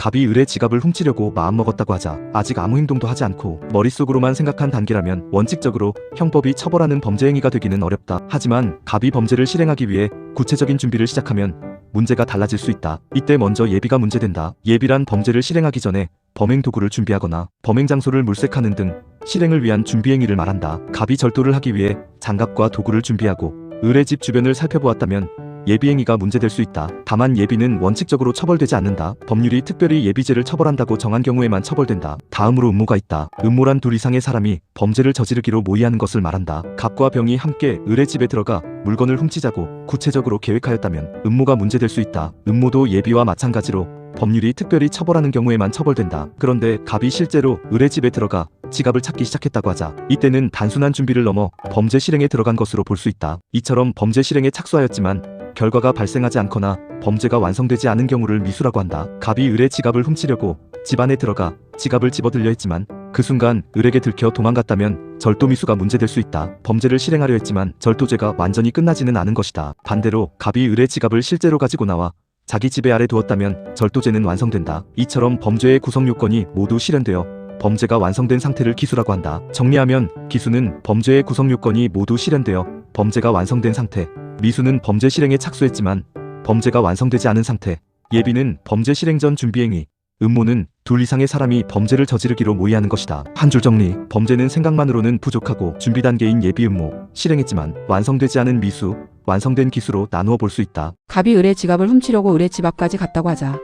갑이 을의 지갑을 훔치려고 마음먹었다고 하자 아직 아무 행동도 하지 않고 머릿속으로만 생각한 단계라면 원칙적으로 형법이 처벌하는 범죄 행위가 되기는 어렵다. 하지만 갑이 범죄를 실행하기 위해 구체적인 준비를 시작하면 문제가 달라질 수 있다. 이때 먼저 예비가 문제된다. 예비란 범죄를 실행하기 전에 범행 도구를 준비하거나 범행 장소를 물색하는 등 실행을 위한 준비 행위를 말한다. 갑이 절도를 하기 위해 장갑과 도구를 준비하고 을의 집 주변을 살펴보았다면 예비 행위가 문제될 수 있다. 다만 예비는 원칙적으로 처벌되지 않는다. 법률이 특별히 예비죄를 처벌한다고 정한 경우에만 처벌된다. 다음으로 음모가 있다. 음모란 둘 이상의 사람이 범죄를 저지르기로 모의하는 것을 말한다. 갑과 병이 함께 을의 집에 들어가 물건을 훔치자고 구체적으로 계획하였다면 음모가 문제될 수 있다. 음모도 예비와 마찬가지로 법률이 특별히 처벌하는 경우에만 처벌된다. 그런데 갑이 실제로 을의 집에 들어가 지갑을 찾기 시작했다고 하자 이때는 단순한 준비를 넘어 범죄 실행에 들어간 것으로 볼 수 있다. 이처럼 범죄 실행에 착수하였지만 결과가 발생하지 않거나 범죄가 완성되지 않은 경우를 미수라고 한다. 갑이 을의 지갑을 훔치려고 집 안에 들어가 지갑을 집어들려 했지만 그 순간 을에게 들켜 도망갔다면 절도 미수가 문제될 수 있다. 범죄를 실행하려 했지만 절도죄가 완전히 끝나지는 않은 것이다. 반대로 갑이 을의 지갑을 실제로 가지고 나와 자기 집에 아래 두었다면 절도죄는 완성된다. 이처럼 범죄의 구성 요건이 모두 실현되어 범죄가 완성된 상태를 기수라고 한다. 정리하면 기수는 범죄의 구성 요건이 모두 실현되어 범죄가 완성된 상태, 미수는 범죄 실행에 착수했지만 범죄가 완성되지 않은 상태, 예비는 범죄 실행 전 준비행위, 음모는 둘 이상의 사람이 범죄를 저지르기로 모의하는 것이다. 한 줄 정리, 범죄는 생각만으로는 부족하고 준비 단계인 예비 음모, 실행했지만 완성되지 않은 미수, 완성된 기수로 나누어 볼 수 있다. 갑이 을의 지갑을 훔치려고 을의 집 앞까지 갔다고 하자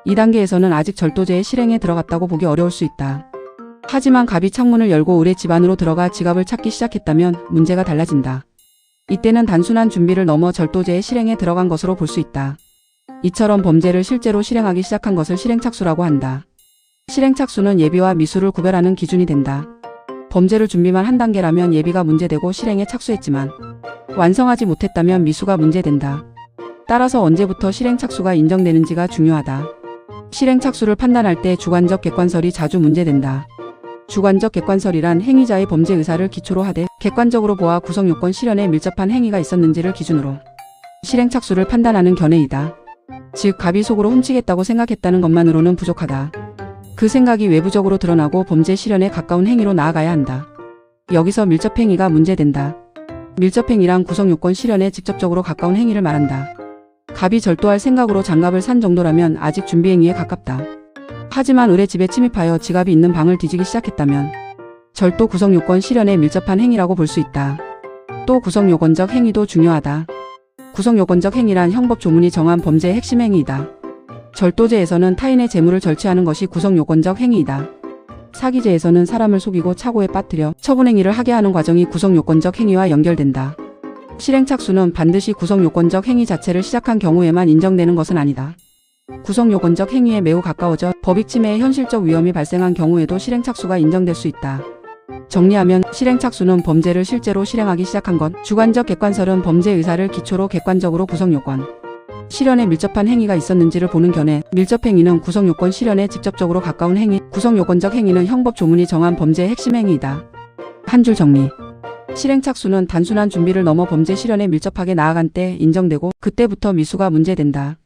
이 단계에서는 아직 절도죄의 실행에 들어갔다고 보기 어려울 수 있다. 하지만 갑이 창문을 열고 을의 집 안으로 들어가 지갑을 찾기 시작했다면 문제가 달라진다. 이때는 단순한 준비를 넘어 절도죄의 실행에 들어간 것으로 볼 수 있다. 이처럼 범죄를 실제로 실행하기 시작한 것을 실행착수라고 한다. 실행착수는 예비와 미수를 구별하는 기준이 된다. 범죄를 준비만 한 단계라면 예비가 문제되고 실행에 착수했지만 완성하지 못했다면 미수가 문제된다. 따라서 언제부터 실행착수가 인정되는지가 중요하다. 실행착수를 판단할 때 주관적 객관설이 자주 문제된다. 주관적 객관설이란 행위자의 범죄 의사를 기초로 하되 객관적으로 보아 구성요건 실현에 밀접한 행위가 있었는지를 기준으로 실행착수를 판단하는 견해이다. 즉 갑이 속으로 훔치겠다고 생각했다는 것만으로는 부족하다. 그 생각이 외부적으로 드러나고 범죄 실현에 가까운 행위로 나아가야 한다. 여기서 밀접행위가 문제된다. 밀접행위란 구성요건 실현에 직접적으로 가까운 행위를 말한다. 갑이 절도할 생각으로 장갑을 산 정도라면 아직 준비행위에 가깝다. 하지만 을의 집에 침입하여 지갑이 있는 방을 뒤지기 시작했다면 절도 구성요건 실현에 밀접한 행위라고 볼 수 있다. 또 구성요건적 행위도 중요하다. 구성요건적 행위란 형법 조문이 정한 범죄의 핵심 행위이다. 절도죄에서는 타인의 재물을 절취하는 것이 구성요건적 행위이다. 사기죄에서는 사람을 속이고 차고에 빠뜨려 처분행위를 하게 하는 과정이 구성요건적 행위와 연결된다. 실행착수는 반드시 구성요건적 행위 자체를 시작한 경우에만 인정되는 것은 아니다. 구성요건적 행위에 매우 가까워져 법익 침해의 현실적 위험이 발생한 경우에도 실행착수가 인정될 수 있다. 정리하면 실행착수는 범죄를 실제로 실행하기 시작한 것, 주관적 객관설은 범죄 의사를 기초로 객관적으로 구성요건 실현에 밀접한 행위가 있었는지를 보는 견해, 밀접행위는 구성요건 실현에 직접적으로 가까운 행위, 구성요건적 행위는 형법 조문이 정한 범죄의 핵심 행위이다. 한 줄 정리. 실행착수는 단순한 준비를 넘어 범죄 실현에 밀접하게 나아간 때 인정되고 그때부터 미수가 문제된다.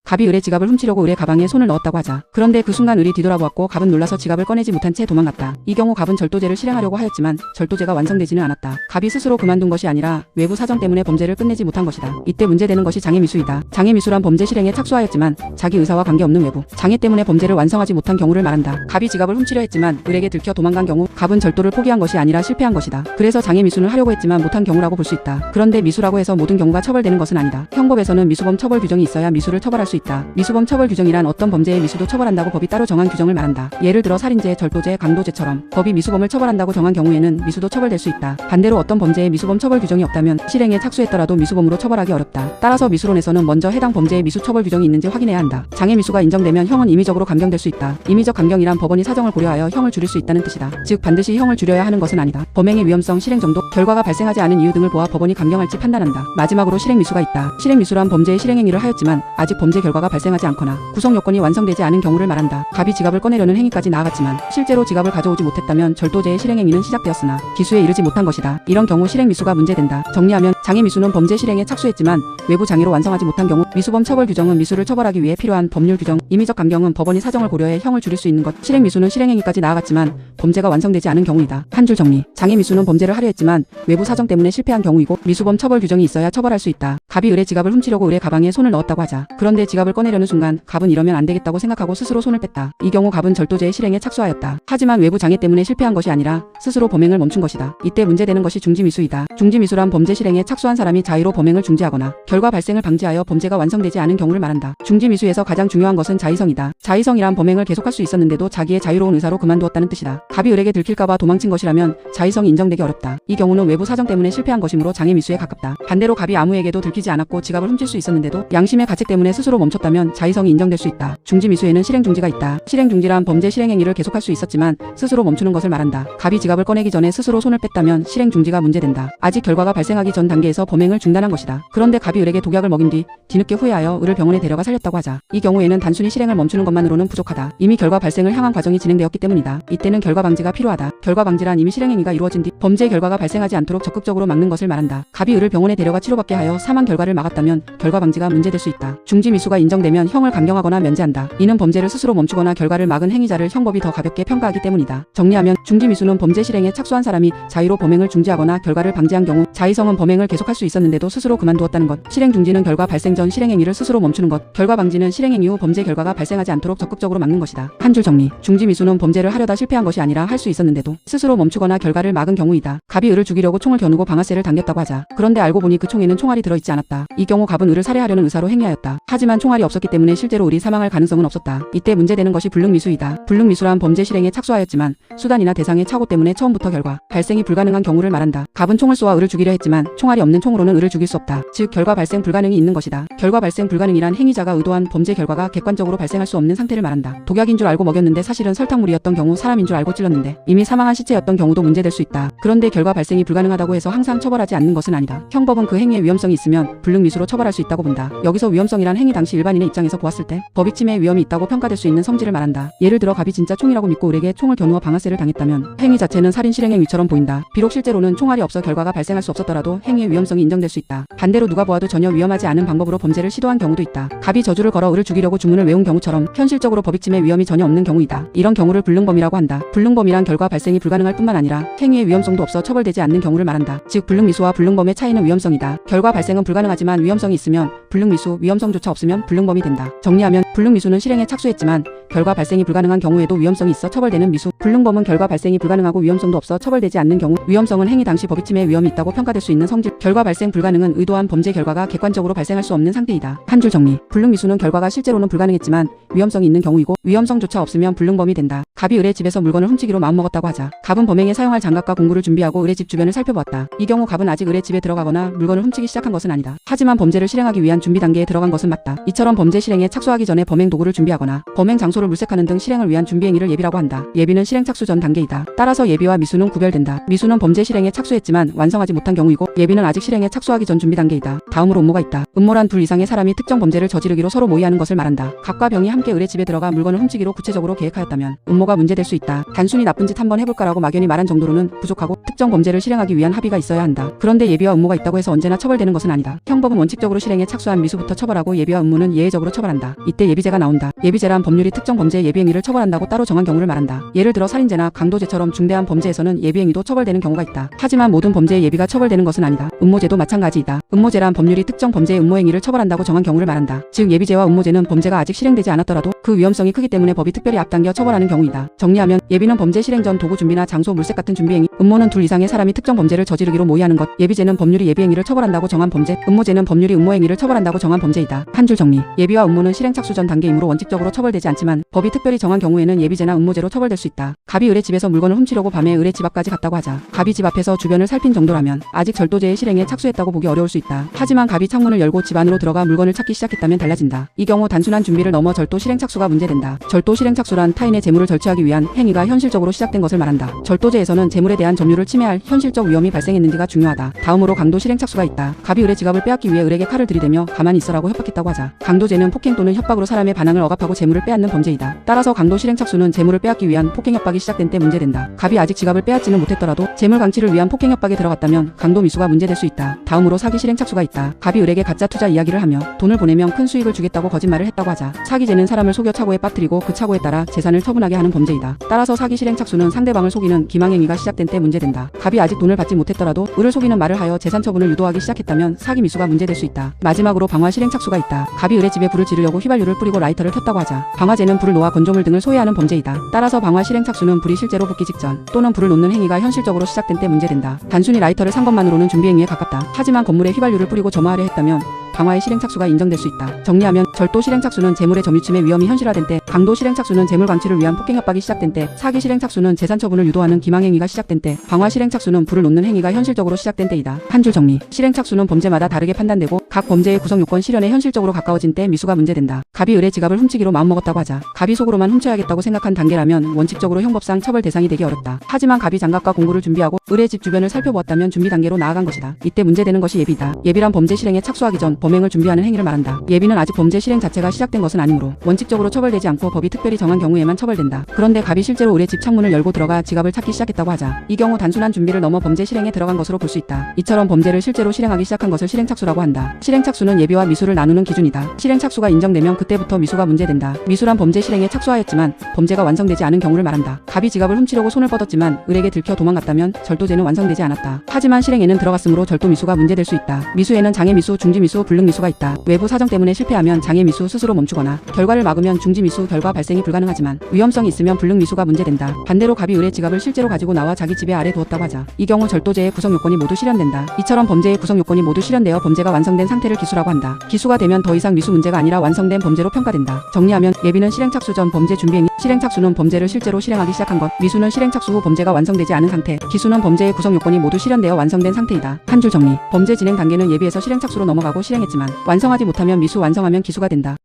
갑이 을의 지갑을 훔치려고 을의 가방에 손을 넣었다고 하자 그런데 그 순간 을이 뒤돌아보았고 갑은 놀라서 지갑을 꺼내지 못한 채 도망갔다. 이 경우 갑은 절도죄를 실행하려고 하였지만 절도죄가 완성되지는 않았다. 갑이 스스로 그만둔 것이 아니라 외부 사정 때문에 범죄를 끝내지 못한 것이다. 이때 문제되는 것이 장애미수이다. 장애미수란 범죄 실행에 착수하였지만 자기 의사와 관계없는 외부 장애 때문에 범죄를 완성하지 못한 경우를 말한다. 갑이 지갑을 훔치려 했지만 을에게 들켜 도망간 경우 갑은 절도를 포기한 것이 아니라 실패한 것이다. 그래서 장애미수는 하려고 했지만 못한 경우라고 볼 수 있다. 그런데 미수라고 해서 모든 경우가 처벌되는 것은 아니다. 형법에서는 미수범 처벌 규정이 있어야 미수를 처벌할 수 있다. 미수범 처벌 규정이란 어떤 범죄의 미수도 처벌한다고 법이 따로 정한 규정을 말한다. 예를 들어 살인죄, 절도죄, 강도죄처럼 법이 미수범을 처벌한다고 정한 경우에는 미수도 처벌될 수 있다. 반대로 어떤 범죄의 미수범 처벌 규정이 없다면 실행에 착수했더라도 미수범으로 처벌하기 어렵다. 따라서 미수론에서는 먼저 해당 범죄의 미수 처벌 규정이 있는지 확인해야 한다. 장애 미수가 인정되면 형은 임의적으로 감경될 수 있다. 임의적 감경이란 법원이 사정을 고려하여 형을 줄일 수 있다는 뜻이다. 즉 반드시 형을 줄여야 하는 것은 아니다. 범행의 위험성, 실행 정도, 결과가 발생하지 않은 이유 등을 보아 법원이 감경할지 판단한다. 마지막으로 실행 미수가 있다. 실행 미수란 범죄의 실행행위를 하였지만 아직 범죄 결과가 발생하지 않거나 구성 요건이 완성되지 않은 경우를 말한다. 갑이 지갑을 꺼내려는 행위까지 나아갔지만 실제로 지갑을 가져오지 못했다면 절도죄의 실행행위는 시작되었으나 기수에 이르지 못한 것이다. 이런 경우 실행미수가 문제된다. 정리하면 장애미수는 범죄 실행에 착수했지만 외부 장애로 완성하지 못한 경우, 미수범 처벌 규정은 미수를 처벌하기 위해 필요한 법률 규정, 임의적 감경은 법원이 사정을 고려해 형을 줄일 수 있는 것. 실행미수는 실행행위까지 나아갔지만 범죄가 완성되지 않은 경우이다. 한 줄 정리. 장애미수는 범죄를 하려 했지만 외부 사정 때문에 실패한 경우이고 미수범 처벌 규정이 있어야 처벌할 수 있다. 갑이 을의 지갑을 훔치려고 을의 가방에 손을 넣었다고 하자. 그런데 지갑을 꺼내려는 순간 갑은 이러면 안 되겠다고 생각하고 스스로 손을 뺐다. 이 경우 갑은 절도죄의 실행에 착수하였다. 하지만 외부 장애 때문에 실패한 것이 아니라 스스로 범행을 멈춘 것이다. 이때 문제되는 것이 중지미수이다. 중지미수란 범죄 실행에 착수한 사람이 자의로 범행을 중지하거나 결과 발생을 방지하여 범죄가 완성되지 않은 경우를 말한다. 중지미수에서 가장 중요한 것은 자의성이다. 자의성이란 범행을 계속할 수 있었는데도 자기의 자유로운 의사로 그만두었다는 뜻이다. 갑이 을에게 들킬까봐 도망친 것이라면 자의성이 인정되기 어렵다. 이 경우는 외부 사정 때문에 실패한 것이므로 장애미수에 가깝다. 반대로 갑이 아무에게도 들키지 않았고 지갑을 훔칠 수 있었는데도 양심의 가책 때문에 스스로 멈췄다면 자의성이 인정될 수 있다. 중지미수에는 실행중지가 있다. 실행중지란 범죄 실행행위를 계속할 수 있었지만 스스로 멈추는 것을 말한다. 갑이 지갑을 꺼내기 전에 스스로 손을 뺐다면 실행중지가 문제된다. 아직 결과가 발생하기 전 단계에서 범행을 중단한 것이다. 그런데 갑이 을에게 독약을 먹인 뒤 뒤늦게 후회하여 을을 병원에 데려가 살렸다고 하자. 이 경우에는 단순히 실행을 멈추는 것만으로는 부족하다. 이미 결과 발생을 향한 과정이 진행되었기 때문이다. 이때는 결과 방지가 필요하다. 결과 방지란 이미 실행행위가 이루어진 뒤 범죄의 결과가 발생하지 않도록 적극적으로 막는 것을 말한다. 갑이 을을 병원에 데려가 치료받게 하여 사망 결과를 막았다면 결과 방지가 문제될 수 있다. 중지미수가 인정되면 형을 감경하거나 면제한다. 이는 범죄를 스스로 멈추거나 결과를 막은 행위자를 형법이 더 가볍게 평가하기 때문이다. 정리하면 중지미수는 범죄 실행에 착수한 사람이 자의로 범행을 중지하거나 결과를 방지한 경우, 자의성은 범행을 계속할 수 있었는데도 스스로 그만두었다는 것, 실행중지는 결과 발생 전 실행행위를 스스로 멈추는 것, 결과 방지는 실행행위 후 범죄 결과가 발생하지 않도록 적극적으로 막는 것이다. 한 줄 정리. 중지미수는 범죄를 하려다 실패한 것이 아니라 할 수 있었는데도 스스로 멈추거나 결과를 막은 경우이다. 갑이 을을 죽이려고 총을 겨누고 방아쇠를 당겼다고 하자. 그런데 알고 보니 그 총에는 총알이 들어있지 않았다. 이 경우 갑은 을을 살해하려는 의사로 행위하였다. 하지만 총알이 없었기 때문에 실제로 을이 사망할 가능성은 없었다. 이때 문제되는 것이 불능미수이다. 불능미수란 범죄 실행에 착수하였지만 수단이나 대상의 착오 때문에 처음부터 결과 발생이 불가능한 경우를 말한다. 갑은 총을 쏘아 을을 죽이려 했지만 총알이 없는 총으로는 을을 죽일 수 없다. 즉 결과 발생 불가능이 있는 것이다. 결과 발생 불가능이란 행위자가 의도한 범죄 결과가 객관적으로 발생할 수 없는 상태를 말한다. 독약인 줄 알고 먹였는데 사실은 설탕물이었던 경우, 사람인 줄 알고 찔렀는데 이미 사망한 시체였던 경우도 문제될 수 있다. 그런데 결과 발생이 불가능하다고 해서 항상 처벌하지 않는 것은 아니다. 형법은 그 행위의 위험성이 있으면 불능미수로 처벌할 수 있다고 본다. 여기서 위험성이란 행위 당시 일반인의 입장에서 보았을 때 법익 침해의 위험이 있다고 평가될 수 있는 성질을 말한다. 예를 들어 갑이 진짜 총이라고 믿고 을에게 총을 겨누어 방아쇠를 당했다면 행위 자체는 살인 실행행위처럼 보인다. 비록 실제로는 총알이 없어 결과가 발생할 수 없었더라도 행위의 위험성이 인정될 수 있다. 반대로 누가 보아도 전혀 위험하지 않은 방법으로 범죄를 시도한 경우도 있다. 갑이 저주를 걸어 을을 죽이려고 주문을 외운 경우처럼 현실적으로 법익 침해 위험이 전혀 없는 경우이다. 이런 경우를 불능범이라고 한다. 불능범이란 결과 발생이 불가능할 뿐만 아니라 행위의 위험성도 없어 처벌되지 않는 경우를 말한다. 즉 불능미수와 불능범의 차이는 위험성이다. 결과 발생은 불가능하지만 위험성이 있으면 불능미수, 위험성조차 없으면 불능범이 된다. 정리하면 불능미수는 실행에 착수했지만 결과 발생이 불가능한 경우에도 위험성이 있어 처벌되는 미수, 불능범은 결과 발생이 불가능하고 위험성도 없어 처벌되지 않는 경우, 위험성은 행위 당시 법익 침해 위험이 있다고 평가될 수 있는 성질, 결과 발생 불가능은 의도한 범죄 결과가 객관적으로 발생할 수 없는 상태이다. 한 줄 정리. 불능미수는 결과가 실제로는 불가능했지만 위험성이 있는 경우이고 위험성조차 없으면 불능범이 된다. 갑이 을의 집에서 물건을 훔치기로 마음먹었다고 하자. 갑은 범행에 사용할 장갑과 공구를 준비하고 을의 집 주변을 살펴보았다. 이 경우 갑은 아직 을의 집에 들어가거나 물건을 훔치기 시작한 것은 아니다. 하지만 범죄를 실행하기 위한 준비 단계에 들어간 것은 맞다. 이처럼 범죄 실행에 착수하기 전에 범행 도구를 준비하거나 범행 장소를 물색하는 등 실행을 위한 준비 행위를 예비라고 한다. 예비는 실행 착수 전 단계이다. 따라서 예비와 미수는 구별된다. 미수는 범죄 실행에 착수했지만 완성하지 못한 경우이고 예비는 아직 실행에 착수하기 전 준비 단계이다. 다음으로 음모가 있다. 음모란 둘 이상의 사람이 특정 범죄를 저지르기로 서로 모의하는 것을 말한다. 갑과 병이 함께 을의 집에 들어가 물건을 훔치기로 구체적으로 계획하였다면 음모가 문제될 수 있다. 단순히 나쁜 짓 한번 해볼까라고 막연히 말한 정도로는 부족하고 특정 범죄를 실행하기 위한 합의가 있어야 한다. 그런데 예비와 음모가 있다고 해서 언제나 처벌되는 것은 아니다. 형법은 원칙적으로 실행에 착수한 미수부터 처벌하고 예비와 음모는 예외적으로 처벌한다. 이때 예비죄가 나온다. 예비죄란 법률이 특정 범죄의 예비행위를 처벌한다고 따로 정한 경우를 말한다. 예를 들어 살인죄나 강도죄처럼 중대한 범죄에서는 예비행위도 처벌되는 경우가 있다. 하지만 모든 범죄의 예비가 처벌되는 것은 아니다. 음모죄도 마찬가지이다. 음모죄란 법률이 특정 범죄의 음모행위를 처벌한다고 정한 경우를 말한다. 즉 예비죄와 음모죄는 범죄가 아직 실행되지 않았더라도 그 위험성이 크기 때문에 법이 특별히 앞당겨 처벌하는 경우이다. 정리하면 예비는 범죄 실행 전 도구 준비나 장소 물색 같은 준비행위, 음모는 둘 이상의 사람이 특정 범죄를 저지르기로 모의하는 것, 예비죄는 법률이 예비행위를 처벌한다고 정한 범죄, 음모죄는 법률이 음모행위를 처벌한다고 정한 범죄이다. 한 줄 정리. 예비와 음모는 실행 착수 전 단계이므로 원칙적으로 처벌되지 않지만 법이 특별히 정한 경우에는 예비죄나 음모죄로 처벌될 수 있다. 갑이 을의 집에서 물건을 훔치려고 밤에 을의 집 앞까지 갔다고 하자. 갑이 집 앞에서 주변을 살핀 정도라면 아직 절도죄의 실행에 착수했다고 보기 어려울 수 있다. 하지만 갑이 창문을 열고 집 안으로 들어가 물건을 찾기 시작했다면 달라진다. 이 경우 단순한 준비를 넘어 절도 실행 착수가 문제된다. 절도 실행 착수란 타인의 재물을 절취하기 위한 행위가 현실적으로 시작된 것을 말한다. 절도죄에서는 재물에 대한 점유를 침해할 현실적 위험이 발생했는지가 중요하다. 다음으로 강도 실행 착수가 있다. 갑이 을의 지갑을 빼앗기 위해 을에게 칼을 들이대며 하며 가만히 있어라고 협박했다고 하자 강도죄는 폭행 또는 협박으로 사람의 반항을 억압하고 재물을 빼앗는 범죄이다. 따라서 강도 실행착수는 재물을 빼앗기 위한 폭행 협박이 시작된 때 문제된다. 갑이 아직 지갑을 빼앗지는 못했더라도 재물 강취를 위한 폭행 협박에 들어갔다면 강도 미수가 문제될 수 있다. 다음으로 사기 실행착수가 있다. 갑이 을에게 가짜 투자 이야기를 하며 돈을 보내면 큰 수익을 주겠다고 거짓말을 했다고 하자 사기죄는 사람을 속여 차고에 빠뜨리고 그 차고에 따라 재산을 처분하게 하는 범죄이다. 따라서 사기 실행착수는 상대방을 속이는 기망행위가 시작된 때 문제된다. 갑이 아직 돈을 받지 못했더라도 을을 속이는 말을 하여 재산 처분을 유도하기 시작했다면 사기 미수가 문제될 수 있다. 마지막으로 방화 실행착수가 있다. 갑이 을의 집에 불을 지르려고 휘발유를 뿌리고 라이터를 켰다고 하자 방화죄는 불을 놓아 건조물 등을 소해하는 범죄이다. 따라서 방화 실행착수는 불이 실제로 붙기 직전 또는 불을 놓는 행위가 현실적으로 시작된 때 문제된다. 단순히 라이터를 산 것만으로는 준비행위에 가깝다. 하지만 건물에 휘발유를 뿌리고 점화하려 했다면 방화의 실행착수가 인정될 수 있다. 정리하면 절도 실행착수는 재물의 점유침의 위험이 현실화된 때, 강도 실행착수는 재물 강취를 위한 폭행 협박이 시작된 때, 사기 실행착수는 재산 처분을 유도하는 기망행위가 시작된 때, 방화 실행착수는 불을 놓는 행위가 현실적으로 시작된 때이다. 한 줄 정리. 실행착수는 범죄마다 다르게 판단되고 각 범죄의 구성 요건 실현에 현실적으로 가까워진 때 미수가 문제된다. 갑이 을의 지갑을 훔치기로 마음먹었다고 하자 갑이 속으로만 훔쳐야겠다고 생각한 단계라면 원칙적으로 형법상 처벌 대상이 되기 어렵다. 하지만 갑이 장갑과 공구를 준비하고 을의 집 주변을 살펴보았다면 준비 단계로 나아간 것이다. 이때 문제되는 것이 예비다. 예비란 범죄 실행에 착수하기 전 범행을 준비하는 행위를 말한다. 예비는 아직 범죄 실행 자체가 시작된 것은 아니므로 원칙적으로 처벌되지 않고 법이 특별히 정한 경우에만 처벌된다. 그런데 갑이 실제로 을의 집 창문을 열고 들어가 지갑을 찾기 시작했다고 하자 이 경우 단순한 준비를 넘어 범죄 실행에 들어간 것으로 볼 수 있다. 이처럼 범죄를 실제로 실행하기 시작한 것을 실행착수라고 한다. 실행착수는 예비와 미수를 나누는 기준이다. 실행착수가 인정되면 그때부터 미수가 문제된다. 미수란 범죄 실행에 착수하였지만 범죄가 완성되지 않은 경우를 말한다. 갑이 지갑을 훔치려고 손을 뻗었지만 을에게 들켜 도망갔다면 절도죄는 완성되지 않았다. 하지만 실행에는 들어갔으므로 절도 미수가 문제될 수 있다. 미수에는 장애 미수, 중지 미수, 불능 미수가 있다. 외부 사정 때문에 실패하면 장애 미수 스스로 멈추거나 결과를 막으면 중지 미수 결과 발생이 불가능하지만 위험성이 있으면 불능 미수가 문제된다. 반대로 갑이 을의 지갑을 실제로 가지고 나와 자기 집에 아래 두었다고 하자 이 경우 절도죄의 구성 요건이 모두 실현된다. 이처럼 범죄의 구성 요건이 모두 실현되어 범죄가 완성된 상태를 기수라고 한다. 기수가 되면 더 이상 미수 문제가 아니라 완성된 범죄로 평가된다. 정리하면 예비는 실행착수 전 범죄 준비행위, 실행착수는 범죄를 실제로 실행하기 시작한 것, 미수는 실행착수 후 범죄가 완성되지 않은 상태, 기수는 범죄의 구성 요건이 모두 실현되어 완성된 상태이다. 한 줄 정리. 범죄 진행 단계는 예비에서 실행착수로 넘어가고 실행했지만 완성하지 못하면 미수, 완성하면 기수가 된다.